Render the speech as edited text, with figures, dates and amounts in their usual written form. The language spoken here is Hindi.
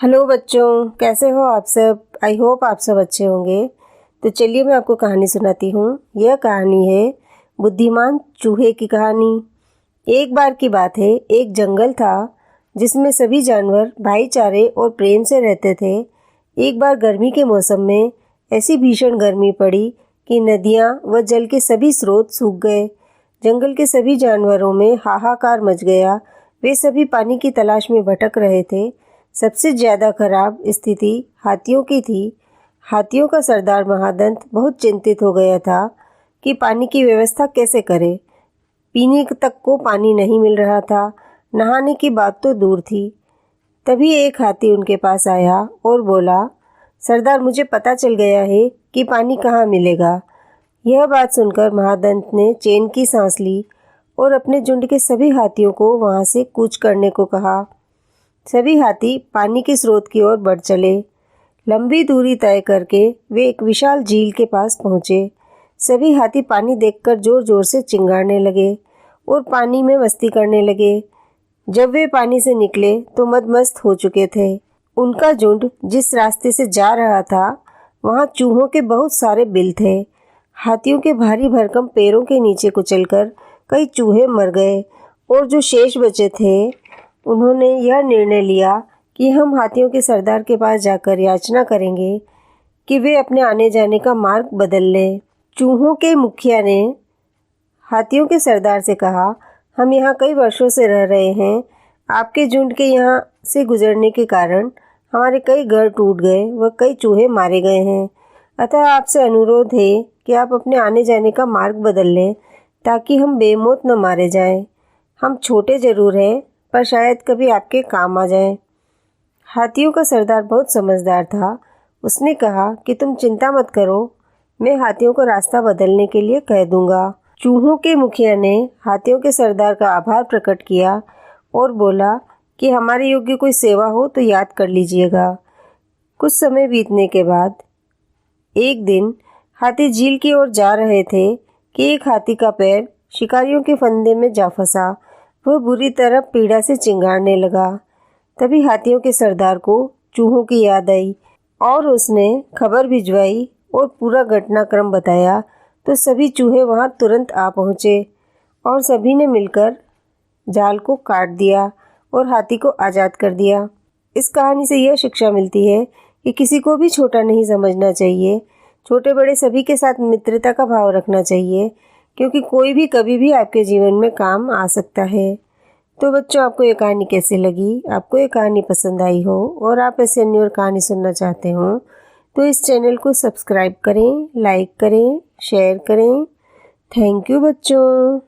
हेलो बच्चों, कैसे हो आप सब। आई होप आप सब अच्छे होंगे। तो चलिए मैं आपको कहानी सुनाती हूँ। यह कहानी है बुद्धिमान चूहे की कहानी। एक बार की बात है, एक जंगल था जिसमें सभी जानवर भाईचारे और प्रेम से रहते थे। एक बार गर्मी के मौसम में ऐसी भीषण गर्मी पड़ी कि नदियाँ व जल के सभी स्रोत सूख गए। जंगल के सभी जानवरों में हाहाकार मच गया। वे सभी पानी की तलाश में भटक रहे थे। सबसे ज़्यादा खराब स्थिति हाथियों की थी। हाथियों का सरदार महादंत बहुत चिंतित हो गया था कि पानी की व्यवस्था कैसे करे। पीने तक को पानी नहीं मिल रहा था, नहाने की बात तो दूर थी। तभी एक हाथी उनके पास आया और बोला, सरदार, मुझे पता चल गया है कि पानी कहाँ मिलेगा। यह बात सुनकर महादंत ने चैन की सांस ली और अपने झुंड के सभी हाथियों को वहाँ से कूच करने को कहा। सभी हाथी पानी के स्रोत की ओर बढ़ चले। लंबी दूरी तय करके वे एक विशाल झील के पास पहुँचे। सभी हाथी पानी देखकर जोर जोर से चिंगारने लगे और पानी में मस्ती करने लगे। जब वे पानी से निकले तो मदमस्त हो चुके थे। उनका झुंड जिस रास्ते से जा रहा था वहाँ चूहों के बहुत सारे बिल थे। हाथियों के भारी भरकम पैरों के नीचे कुचलकर कई चूहे मर गए और जो शेष बचे थे उन्होंने यह निर्णय लिया कि हम हाथियों के सरदार के पास जाकर याचना करेंगे कि वे अपने आने जाने का मार्ग बदल लें। चूहों के मुखिया ने हाथियों के सरदार से कहा, हम यहाँ कई वर्षों से रह रहे हैं। आपके झुंड के यहाँ से गुजरने के कारण हमारे कई घर टूट गए व कई चूहे मारे गए हैं। अतः आपसे अनुरोध है कि आप अपने आने जाने का मार्ग बदल लें ताकि हम बेमौत न मारे जाएं। हम छोटे जरूर हैं पर शायद कभी आपके काम आ जाएं। हाथियों का सरदार बहुत समझदार था। उसने कहा कि तुम चिंता मत करो, मैं हाथियों को रास्ता बदलने के लिए कह दूंगा। चूहों के मुखिया ने हाथियों के सरदार का आभार प्रकट किया और बोला कि हमारे योग्य कोई सेवा हो तो याद कर लीजिएगा। कुछ समय बीतने के बाद एक दिन हाथी झील की ओर जा रहे थे कि एक हाथी का पैर शिकारियों के फंदे में जा फंसा। वह बुरी तरह पीड़ा से चिंगारने लगा। तभी हाथियों के सरदार को चूहों की याद आई और उसने खबर भिजवाई और पूरा घटनाक्रम बताया। तो सभी चूहे वहां तुरंत आ पहुंचे और सभी ने मिलकर जाल को काट दिया और हाथी को आज़ाद कर दिया। इस कहानी से यह शिक्षा मिलती है कि किसी को भी छोटा नहीं समझना चाहिए। छोटे बड़े सभी के साथ मित्रता का भाव रखना चाहिए, क्योंकि कोई भी कभी भी आपके जीवन में काम आ सकता है। तो बच्चों, आपको ये कहानी कैसी लगी? आपको ये कहानी पसंद आई हो और आप ऐसे अन्य और कहानी सुनना चाहते हो तो इस चैनल को सब्सक्राइब करें, लाइक करें, शेयर करें। थैंक यू बच्चों।